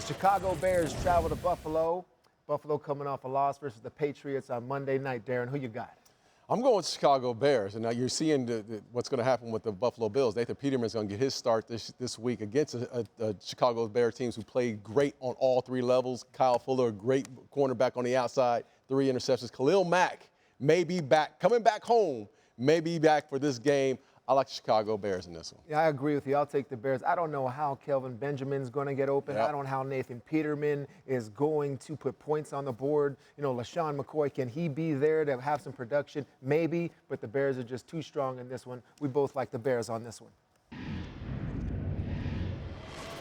Chicago Bears travel to Buffalo. Buffalo coming off a loss versus the Patriots on Monday night. Darren, who you got? I'm going with Chicago Bears, and now you're seeing what's going to happen with the Buffalo Bills. Nathan Peterman's going to get his start this week against a Chicago Bears teams who played great on all three levels. Kyle Fuller, a great cornerback on the outside, 3 interceptions. Khalil Mack may be back, coming back home, may be back for this game. I like the Chicago Bears in this one. Yeah, I agree with you. I'll take the Bears. I don't know how Kelvin Benjamin's going to get open. Yep. I don't know how Nathan Peterman is going to put points on the board. You know, LaShawn McCoy, can he be there to have some production? Maybe, but the Bears are just too strong in this one. We both like the Bears on this one.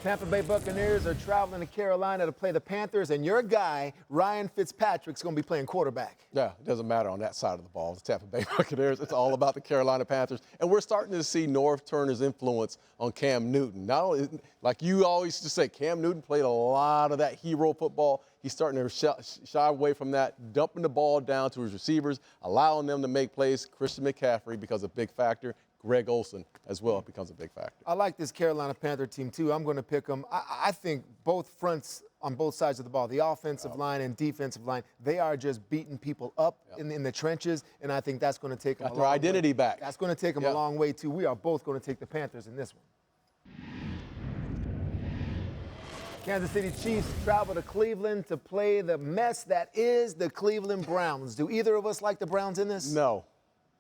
Tampa Bay Buccaneers are traveling to Carolina to play the Panthers, and your guy, Ryan Fitzpatrick's going to be playing quarterback. Yeah, it doesn't matter on that side of the ball. The Tampa Bay Buccaneers, it's all about the Carolina Panthers. And we're starting to see Norv Turner's influence on Cam Newton. Now, like you always used to say, Cam Newton played a lot of that hero football. He's starting to shy away from that, dumping the ball down to his receivers, allowing them to make plays. Christian McCaffrey becomes a big factor. Greg Olsen as well becomes a big factor. I like this Carolina Panther team, too. I'm going to pick them. I think both fronts on both sides of the ball, the offensive line and defensive line, they are just beating people up in the trenches, and I think that's going to take them a long way. Got their identity back. That's going to take them a long way, too. We are both going to take the Panthers in this one. Kansas City Chiefs travel to Cleveland to play the mess that is the Cleveland Browns. Do either of us like the Browns in this? No.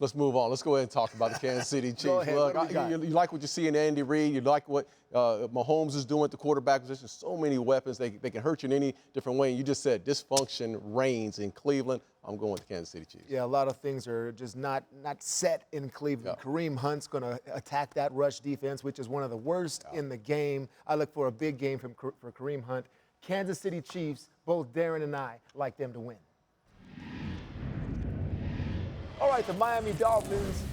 Let's move on. Let's go ahead and talk about the Kansas City Chiefs. Go ahead. Look, you like what you see in Andy Reid. You like what Mahomes is doing at the quarterback position. So many weapons. They can hurt you in any different way. And you just said dysfunction reigns in Cleveland. I'm going with the Kansas City Chiefs. Yeah, a lot of things are just not set in Cleveland. Yeah. Kareem Hunt's going to attack that rush defense, which is one of the worst in the game. I look for a big game for Kareem Hunt. Kansas City Chiefs, both Darren and I like them to win. All right, the Miami Dolphins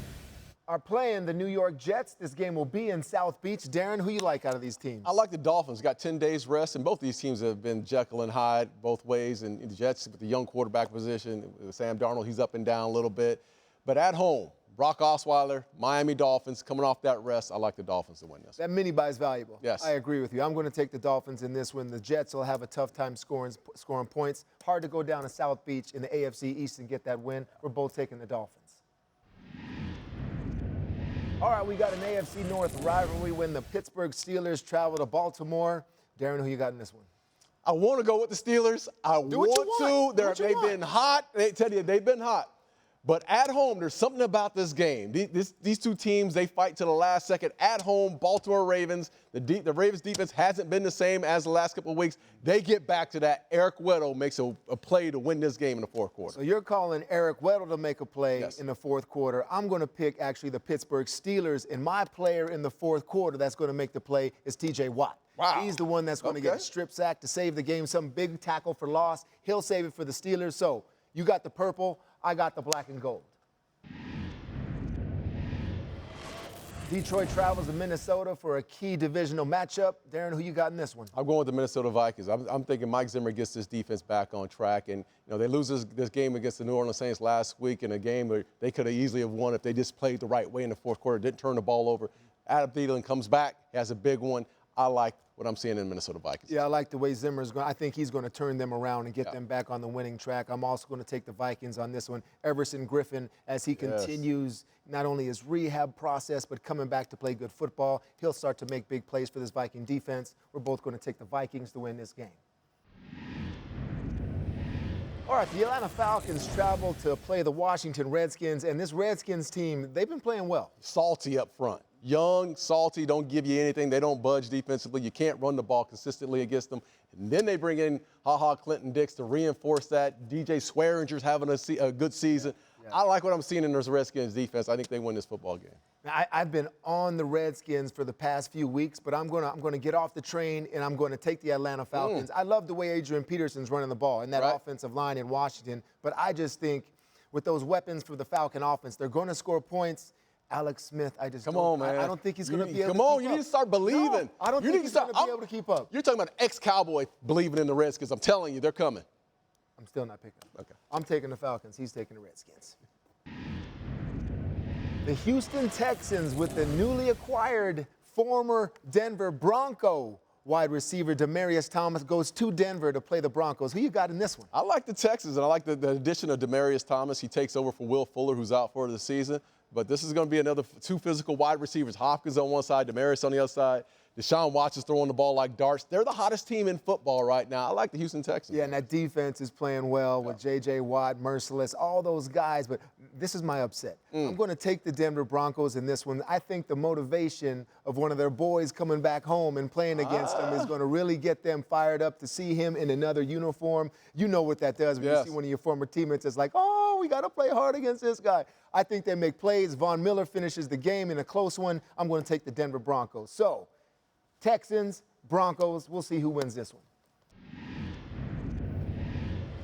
are playing the New York Jets. This game will be in South Beach. Darren, who you like out of these teams? I like the Dolphins. Got 10 days rest, and both these teams have been Jekyll and Hyde both ways. And the Jets with the young quarterback position, Sam Darnold, he's up and down a little bit. But at home, Brock Osweiler, Miami Dolphins, coming off that rest, I like the Dolphins to win this. That mini-bye is valuable. Yes. I agree with you. I'm going to take the Dolphins in this one. The Jets will have a tough time scoring points. Hard to go down to South Beach in the AFC East and get that win. We're both taking the Dolphins. All right, we got an AFC North rivalry when the Pittsburgh Steelers travel to Baltimore. Darren, who you got in this one? I want to go with the Steelers. They've been hot. Tedy, they've been hot. But at home, there's something about this game. These two teams, they fight to the last second. At home, Baltimore Ravens. The Ravens defense hasn't been the same as the last couple of weeks. They get back to that. Eric Weddle makes a play to win this game in the fourth quarter. So you're calling Eric Weddle to make a play in the fourth quarter. I'm going to pick, actually, the Pittsburgh Steelers. And my player in the fourth quarter that's going to make the play is T.J. Watt. Wow. He's the one that's going to get a strip sack to save the game, some big tackle for loss. He'll save it for the Steelers. So you got the purple. I got the black and gold. Detroit travels to Minnesota for a key divisional matchup. Darren, who you got in this one? I'm going with the Minnesota Vikings. I'm thinking Mike Zimmer gets this defense back on track. And, you know, they lose this game against the New Orleans Saints last week in a game where they could have easily have won if they just played the right way in the fourth quarter, didn't turn the ball over. Adam Thielen comes back, has a big one. I like what I'm seeing in Minnesota Vikings. Yeah, I like the way Zimmer's going. I think he's going to turn them around and get them back on the winning track. I'm also going to take the Vikings on this one. Everson Griffin, as he continues not only his rehab process, but coming back to play good football, he'll start to make big plays for this Viking defense. We're both going to take the Vikings to win this game. All right, the Atlanta Falcons travel to play the Washington Redskins, and this Redskins team, they've been playing well. Salty up front. Young, salty, don't give you anything. They don't budge defensively. You can't run the ball consistently against them. And then they bring in Clinton Dix to reinforce that. DJ Swearinger's having a good season. Yeah. I like what I'm seeing in this Redskins defense. I think they win this football game. I've been on the Redskins for the past few weeks, but I'm going to get off the train, and I'm going to take the Atlanta Falcons. I love the way Adrian Peterson's running the ball and that offensive line in Washington, but I just think with those weapons for the Falcon offense, they're going to score points. Alex Smith, I don't think he's going to be able to keep up. Come on, you need to start believing. No, I don't think he's going to be able to keep up. You're talking about an ex-Cowboy believing in the Redskins. I'm telling you, they're coming. I'm still not picking them. Okay. I'm taking the Falcons. He's taking the Redskins. The Houston Texans with the newly acquired former Denver Bronco wide receiver Demaryius Thomas goes to Denver to play the Broncos. Who you got in this one? I like the Texans, and I like the addition of Demaryius Thomas. He takes over for Will Fuller, who's out for the season. But this is going to be another two physical wide receivers. Hopkins on one side, Demaryius on the other side. Deshaun Watson's throwing the ball like darts. They're the hottest team in football right now. I like the Houston Texans. Yeah, and that defense is playing well with J.J. Watt, Merciless, all those guys. But this is my upset. I'm going to take the Denver Broncos in this one. I think the motivation of one of their boys coming back home and playing against them is going to really get them fired up to see him in another uniform. You know what that does when you see one of your former teammates. It's like, oh, we got to play hard against this guy. I think they make plays. Von Miller finishes the game in a close one. I'm going to take the Denver Broncos. So, Texans, Broncos, we'll see who wins this one.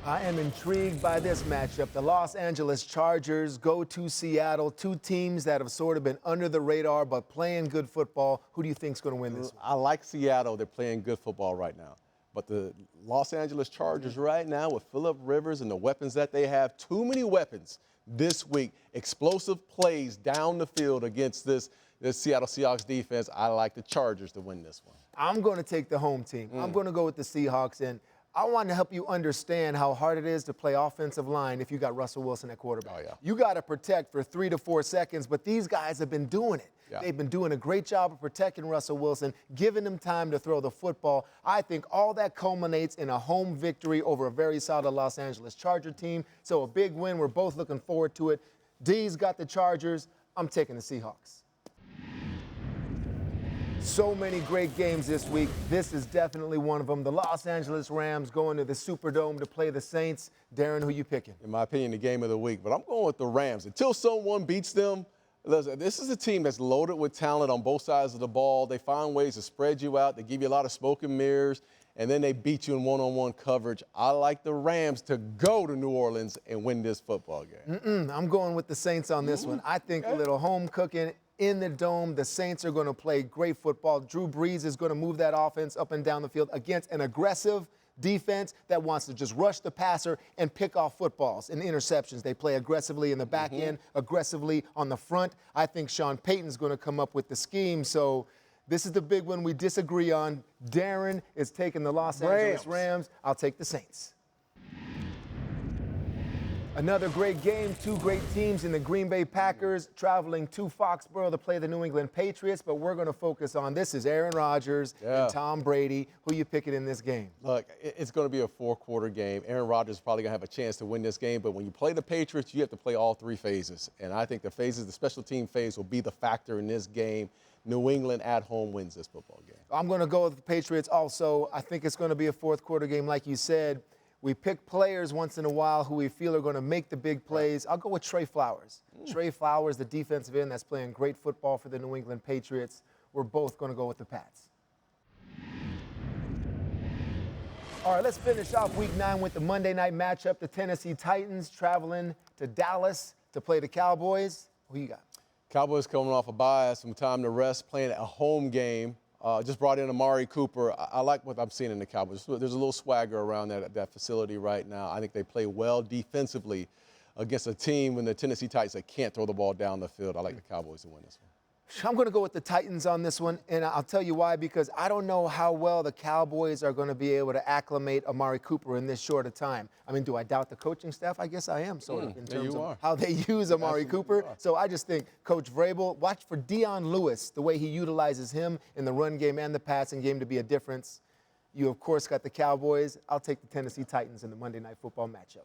I am intrigued by this matchup. The Los Angeles Chargers go to Seattle, two teams that have sort of been under the radar but playing good football. Who do you think is going to win this one? I like Seattle. They're playing good football right now. But the Los Angeles Chargers right now with Phillip Rivers and the weapons that they have, too many weapons this week, explosive plays down the field against this Seattle Seahawks defense. I like the Chargers to win this one. I'm going to take the home team. I'm going to go with the Seahawks, and I want to help you understand how hard it is to play offensive line if you got Russell Wilson at quarterback. Oh, yeah. You got to protect for 3 to 4 seconds, but these guys have been doing it. Yeah. They've been doing a great job of protecting Russell Wilson, giving him time to throw the football. I think all that culminates in a home victory over a very solid Los Angeles Charger team. So a big win. We're both looking forward to it. D's got the Chargers. I'm taking the Seahawks. So many great games this week. This is definitely one of them. The Los Angeles Rams going to the Superdome to play the Saints. Darren, who you picking? In my opinion, the game of the week. But I'm going with the Rams. Until someone beats them, listen, this is a team that's loaded with talent on both sides of the ball. They find ways to spread you out. They give you a lot of smoke and mirrors, and then they beat you in one-on-one coverage. I like the Rams to go to New Orleans and win this football game. I'm going with the Saints on this one. I think a little home cooking in the Dome. The Saints are going to play great football. Drew Brees is going to move that offense up and down the field against an aggressive defense that wants to just rush the passer and pick off footballs and interceptions. They play aggressively in the back end, aggressively on the front. I think Sean Payton's going to come up with the scheme. So this is the big one we disagree on. Darren is taking the Los Angeles Rams. I'll take the Saints. Another great game, two great teams in the Green Bay Packers traveling to Foxborough to play the New England Patriots, but we're going to focus on this is Aaron Rodgers and Tom Brady. Who you picking in this game? Look, it's going to be a four-quarter game. Aaron Rodgers is probably going to have a chance to win this game, but when you play the Patriots, you have to play all three phases, and I think the special team phase will be the factor in this game. New England at home wins this football game. I'm going to go with the Patriots also. I think it's going to be a fourth-quarter game, like you said. We pick players once in a while who we feel are going to make the big plays. I'll go with Trey Flowers. Trey Flowers, the defensive end that's playing great football for the New England Patriots. We're both going to go with the Pats. All right, let's finish off Week 9 with the Monday night matchup. The Tennessee Titans traveling to Dallas to play the Cowboys. Who you got? Cowboys coming off a bye, some time to rest, playing a home game. Just brought in Amari Cooper. I like what I'm seeing in the Cowboys. There's a little swagger around that facility right now. I think they play well defensively against a team in the Tennessee Titans that can't throw the ball down the field. I like the Cowboys to win this one. I'm going to go with the Titans on this one, and I'll tell you why, because I don't know how well the Cowboys are going to be able to acclimate Amari Cooper in this short a time. I mean, do I doubt the coaching staff? I guess I am, sort of, in terms of how they use Amari Cooper. So I just think Coach Vrabel, watch for Dion Lewis, the way he utilizes him in the run game and the passing game to be a difference. You, of course, got the Cowboys. I'll take the Tennessee Titans in the Monday Night Football matchup.